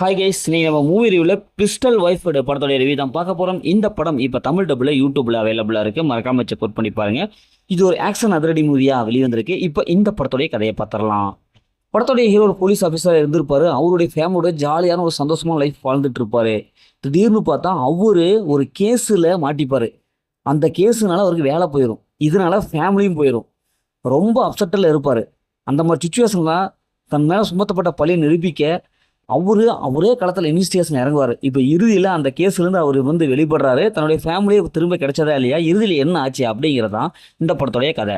Hi guys, நீங்கள் நம்ம movie ரிவ்யூவில் பிஸ்டல் ஒய்ஃப் படத்தோடைய ரிவ்யூ தான் பார்க்க போகிறோம். இந்த படம் இப்போ தமிழ் டப்பில் யூடியூப்பில் அவைலபிளாக இருக்குது. மறக்காம செக் அவுட் பண்ணி பாருங்க. இது ஒரு ஆக்ஷன் அதிரடி மூவியாக வெளிவந்திருக்கு. இப்போ இந்த படத்தோடைய கதையை பார்த்துடலாம். படத்தோடைய ஹீரோ ஒரு போலீஸ் ஆஃபீஸராக இருந்திருப்பாரு. அவருடைய ஃபேமிலியோட ஜாலியான ஒரு சந்தோஷமான லைஃப் வாழ்ந்துட்டு இருப்பாரு. திடீர்னு பார்த்தா அவரு ஒரு கேஸில் மாட்டிப்பார். அந்த கேஸுனால அவருக்கு வேலை போயிடும். இதனால ஃபேமிலியும் போயிடும். ரொம்ப அப்செட்டில் இருப்பார். அந்த மாதிரி சுச்சுவேஷன் தான் தன் மேலே சுமத்தப்பட்ட பழியை நிரூபிக்க அவரே களத்தில் இன்வெஸ்டிகேஷன் இறங்குவார். இப்போ இறுதியில் அந்த கேஸ்லேருந்து அவர் வெளிப்படுறாரு. தன்னுடைய ஃபேமிலியை திரும்ப கிடைச்சதா இல்லையா, இறுதியில் என்ன ஆச்சு அப்படிங்கிறதான் இந்த படத்துடைய கதை.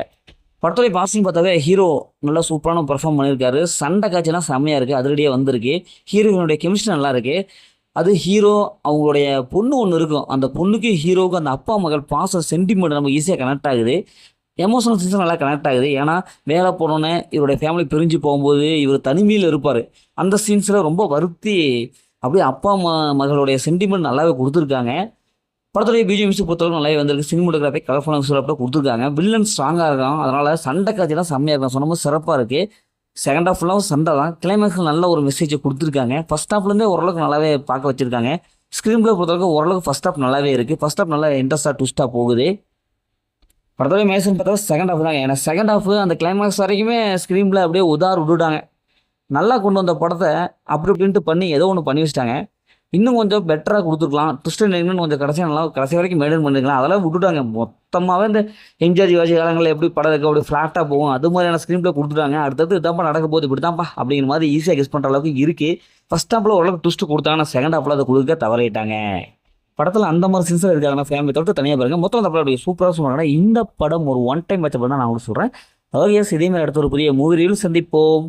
படத்துடைய பாசிங் பார்த்தாவே ஹீரோ நல்லா சூப்பரான பெர்ஃபார்ம் பண்ணியிருக்காரு. சண்டை காட்சிலாம் செம்மையாக இருக்குது, அதிரடியாக வந்திருக்கு. ஹீரோயினுடைய கெமிஸ்ட்ரி நல்லா இருக்குது. அது ஹீரோ அவங்களுடைய பொண்ணு ஒன்று இருக்கும். அந்த பொண்ணுக்கு ஹீரோவுக்கு அந்த அப்பா மகள் பாசம் சென்டிமெண்ட் நமக்கு ஈஸியாக கனெக்ட் ஆகுது. எமோஷனல் சீன்ஸும் நல்லா கனெக்ட் ஆகுது. ஏன்னா வேலை போனோன்னே இவருடைய ஃபேமிலி பிரிஞ்சு போகும்போது இவர் தனிமையில் இருப்பார். அந்த சீன்ஸில் ரொம்ப வருத்தி அப்படியே அப்பா மகளுடைய சென்டிமெண்ட் நல்லாவே கொடுத்துருக்காங்க. படத்துடைய பிஜிஎம்ஸை பொறுத்தவரைக்கும் நல்லாவே வந்திருக்கு. சினிமோட்டோகிராஃபி கலர்ஃபுல்லாக சூப்பராக கொடுத்துருக்காங்க. வில்லன் ஸ்ட்ராங்காக இருக்கான். அதனால் சண்டை காட்சிலாம் செம்மையாக இருக்கும். சொன்னபோது சிறப்பாக இருக்குது. செகண்ட் ஹாஃப் ஃபுல்லாகவும் சண்டை தான். கிளைமேக்ஸில் நல்ல ஒரு மெசேஜை கொடுத்துருக்காங்க. ஃபஸ்ட் ஹாஃப்லேருந்தே ஓரளவுக்கு நல்லாவே பார்க்க வச்சுருக்காங்க. ஸ்க்ரீன் பிளே பொறுத்தவரைக்கும் ஓரளவுக்கு ஃபஸ்ட் ஹாஃப் நல்லாவே இருக்குது. ஃபஸ்ட் ஹாஃப் நல்லா இன்ட்ரெஸ்ட்டாக ட்விஸ்ட்டாக போகுது. படத்தோட மேசன் பார்த்தா செகண்ட் ஹாஃப் தாங்க. ஏன்னா செகண்ட் ஹாஃப் அந்த கிளைமேக்ஸ் வரைக்குமே ஸ்க்ரீனில் அப்படியே விட்டுட்டாங்க. நல்லா கொண்டு வந்த படத்தை அப்படி இப்படின்ட்டு பண்ணி ஏதோ ஒன்று பண்ணி வச்சிட்டாங்க. இன்னும் கொஞ்சம் பெட்டராக கொடுத்துருக்கலாம். ட்விஸ்ட் இன்னும் கொஞ்சம் கடைசி வரைக்கும் மெயின்டைன் பண்ணிருக்கலாம். அதெல்லாம் விட்டுட்டாங்க. மொத்தமாகவே இந்த எம்ஜிஆர் சிவாஜி காலங்களில் எப்படி படம் இருக்க அப்படி ஃப்ளாட்டாக போகும், அது மாதிரியான ஸ்க்ரீன் பிளே கொடுத்துட்டாங்க. அடுத்தது இதான்ப்பா நடக்க போகுது, இப்படி தான்ப்பா அப்படிங்கிற மாதிரி ஈஸியாக கெஸ் பண்ணுற அளவுக்கு இருக்குது. ஃபஸ்ட் ஹாஃபில் ஓரளவுக்கு ட்விஸ்ட் கொடுத்தாங்க. செகண்ட் ஹாஃபில் அதை கொடுக்க தவறிட்டாங்க. படத்தில் அந்த மாதிரி சின்சர் இருக்காங்கன்னா ஃபேமிலி தொட்டு தனியாக பாருங்க. மொத்தம் அந்த படம் சூப்பராக சொல்கிறாங்கன்னா இந்த படம் ஒரு ஒன் டைம் வச்ச படம் தான் நான் உங்களுக்கு சொல்கிறேன். அதாவது இதே மாதிரி அடுத்த ஒரு புதிய மூவி ரிவ்யூ சந்திப்போம்.